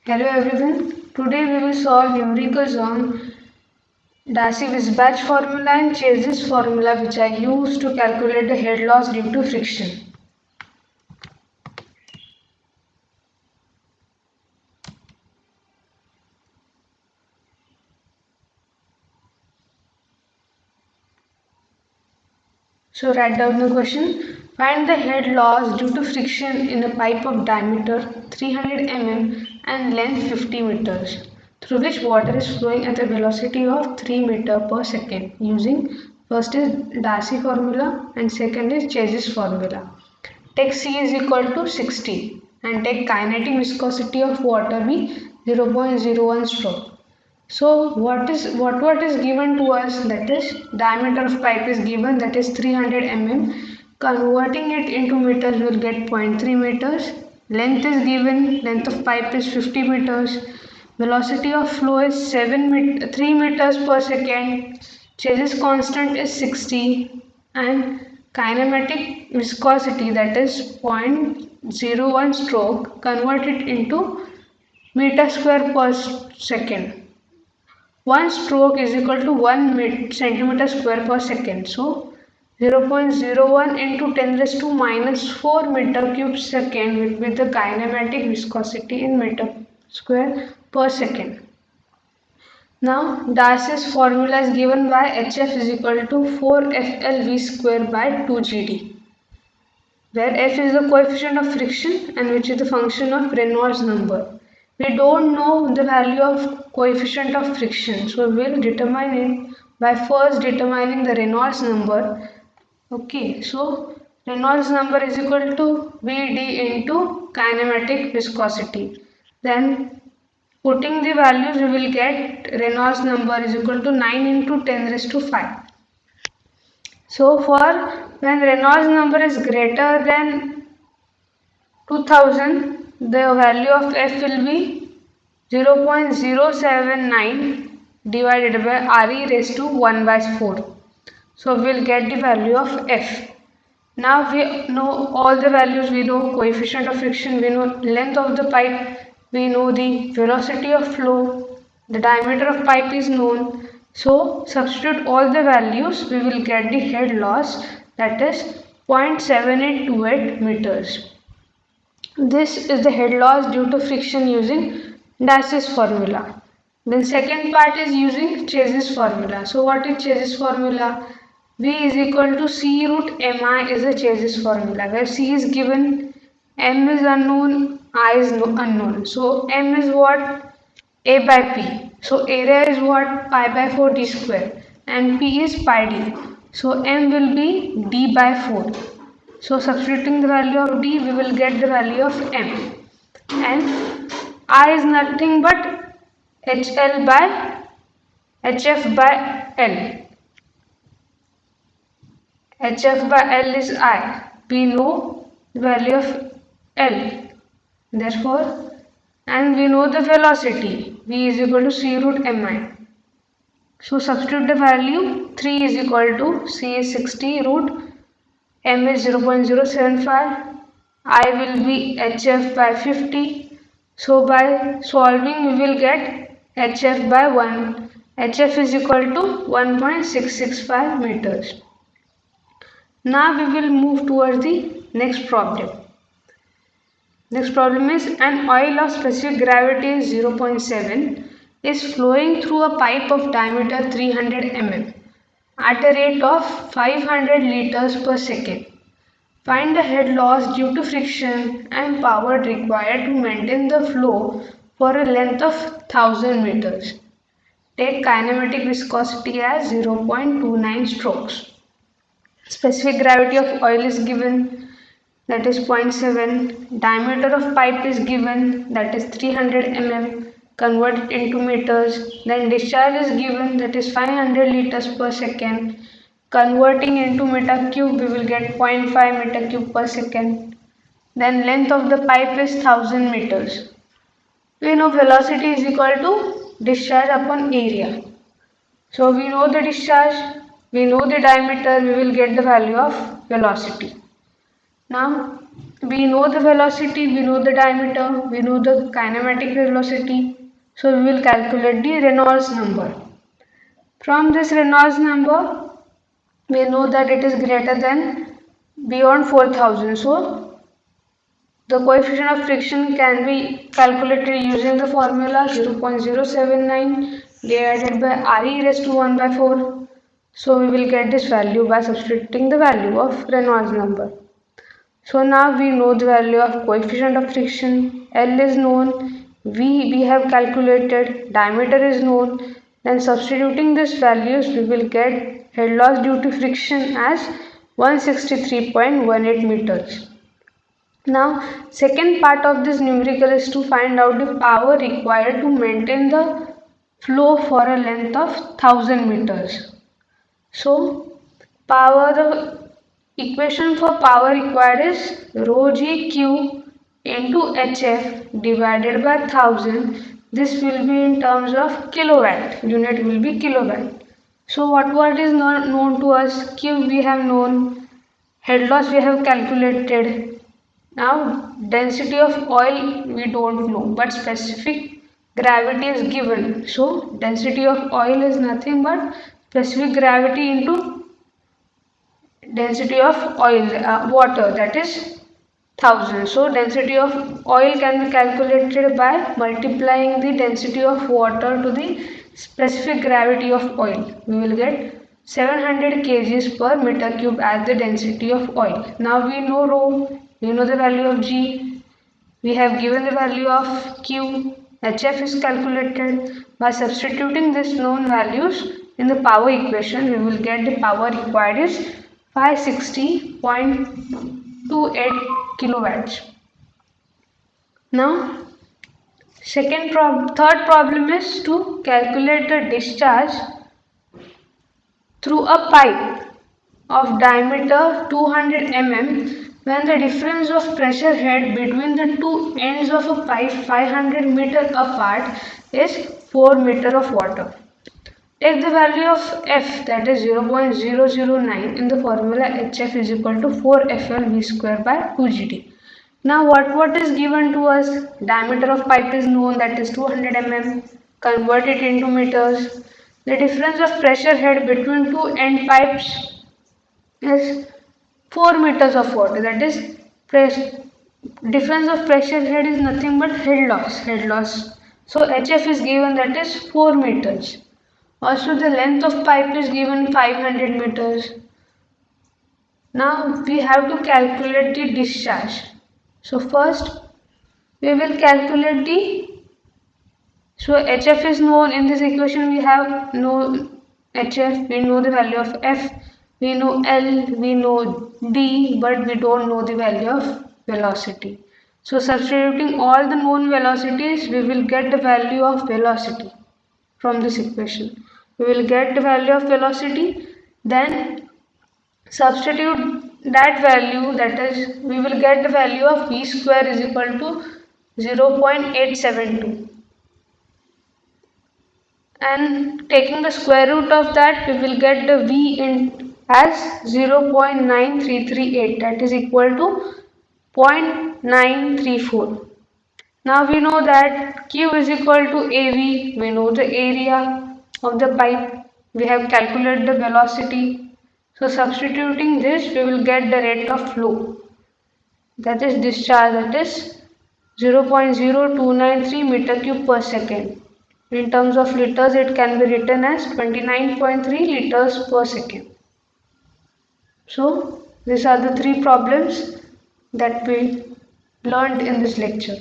Hello everyone. Today we will solve numericals on Darcy-Weisbach formula and Chase's formula, which are used to calculate the head loss due to friction. So write down the question. Find the head loss due to friction in a pipe of diameter 300 mm and length 50 meters, through which water is flowing at a velocity of 3 meter per second using first is Darcy formula and second is Chase's formula. Take C is equal to 60 and take kinetic viscosity of water be 0.01 stroke. So what is given to us, that is diameter of pipe is given, that is 300 mm. Converting it into meters will get 0.3 meters. Length is given, length of pipe is 50 meters. Velocity of flow is 3 meters per second. Chase's constant is 60 and kinematic viscosity, that is 0.01 stroke, convert it into meter square per second. 1 stroke is equal to 1 centimeter square per second. So 0.01 into 10 raised to minus 4 meter cube second will be the kinematic viscosity in meter square per second. Now Darcy's formula is given by HF is equal to 4FLV square by 2GD, where F is the coefficient of friction and which is the function of Reynolds number. We don't know the value of coefficient of friction, so we will determine it by first determining the Reynolds number. Okay, so Reynolds number is equal to Vd into kinematic viscosity. Then putting the values, we will get Reynolds number is equal to 9 into 10 raised to 5. So for when Reynolds number is greater than 2000, the value of F will be 0.079 divided by Re raised to 1 by 4. So we will get the value of F. Now we know all the values, we know coefficient of friction, we know length of the pipe, we know the velocity of flow, the diameter of pipe is known. So substitute all the values, we will get the head loss, that is 0.7828 meters. This is the head loss due to friction using Darcy's formula. Then second part is using Chase's formula. So what is Chase's formula? V is equal to C root Mi is the Chase's formula, where C is given, M is unknown, I is unknown. So M is what? A by P. So area is what? Pi by 4 d square and P is pi d. So M will be d by 4. So substituting the value of d, we will get the value of M. And I is nothing but HL by HF by L. HF by L is I. We know the value of L. Therefore, and we know the velocity. V is equal to C root Mi. So substitute the value. 3 is equal to C is 60 root M is 0.075. I will be HF by 50. So by solving we will get HF by 1. HF is equal to 1.665 meters. Now we will move towards the next problem. Next problem is an oil of specific gravity is 0.7 is flowing through a pipe of diameter 300 mm at a rate of 500 liters per second. Find the head loss due to friction and power required to maintain the flow for a length of 1000 meters. Take kinematic viscosity as 0.29 strokes. Specific gravity of oil is given, that is 0.7. Diameter of pipe is given, that is 300 mm. Convert it into meters. Then discharge is given, that is 500 liters per second. Converting into meter cube, we will get 0.5 meter cube per second. Then length of the pipe is 1000 meters. We know velocity is equal to discharge upon area. So we know the discharge, we know the diameter, we will get the value of velocity. Now we know the velocity, we know the diameter, we know the kinematic velocity. So we will calculate the Reynolds number. From this Reynolds number, we know that it is greater than beyond 4000. So the coefficient of friction can be calculated using the formula 0.079 divided by Re raised to 1 by 4. So we will get this value by substituting the value of Reynolds number. So now we know the value of coefficient of friction. L is known, V we have calculated, diameter is known. Then substituting these values we will get head loss due to friction as 163.18 meters. Now second part of this numerical is to find out the power required to maintain the flow for a length of 1000 meters. So power, the equation for power required is rho g q into hf divided by 1000. This will be in terms of kilowatt. Unit will be kilowatt. So what is known to us? Q we have known, head loss we have calculated. Now density of oil we don't know, but specific gravity is given. So density of oil is nothing but specific gravity into density of oil, water, that is 1000. So density of oil can be calculated by multiplying the density of water to the specific gravity of oil. We will get 700 kgs per meter cube as the density of oil. Now we know rho, we know the value of g, we have given the value of q, hf is calculated. By substituting these known values in the power equation, we will get the power required is 560.28 kilowatts. Now third problem is to calculate the discharge through a pipe of diameter 200 mm when the difference of pressure head between the two ends of a pipe 500 meter apart is 4 meter of water. Take the value of f, that is 0.009, in the formula hf is equal to 4fl v square by 2gt. Now what is given to us? Diameter of pipe is known, that is 200 mm. Convert it into meters. The difference of pressure head between two end pipes is 4 meters of water, that is difference of pressure head is nothing but head loss. So hf is given, that is 4 meters. Also the length of pipe is given 500 meters. Now we have to calculate the discharge. So first we will calculate the, so hf is known. In this equation we have no hf, we know the value of f, we know l, we know d, but we don't know the value of velocity. So substituting all the known velocities, we will get the value of velocity from this equation. We will get the value of velocity, then substitute that value, that is we will get the value of v square is equal to 0.872, and taking the square root of that, we will get the v in as 0.9338, that is equal to 0.934. Now we know that q is equal to av, we know the area of the pipe, we have calculated the velocity. So substituting this, we will get the rate of flow, that is discharge, that is 0.0293 meter cube per second. In terms of liters, it can be written as 29.3 liters per second. So these are the three problems that we learned in this lecture.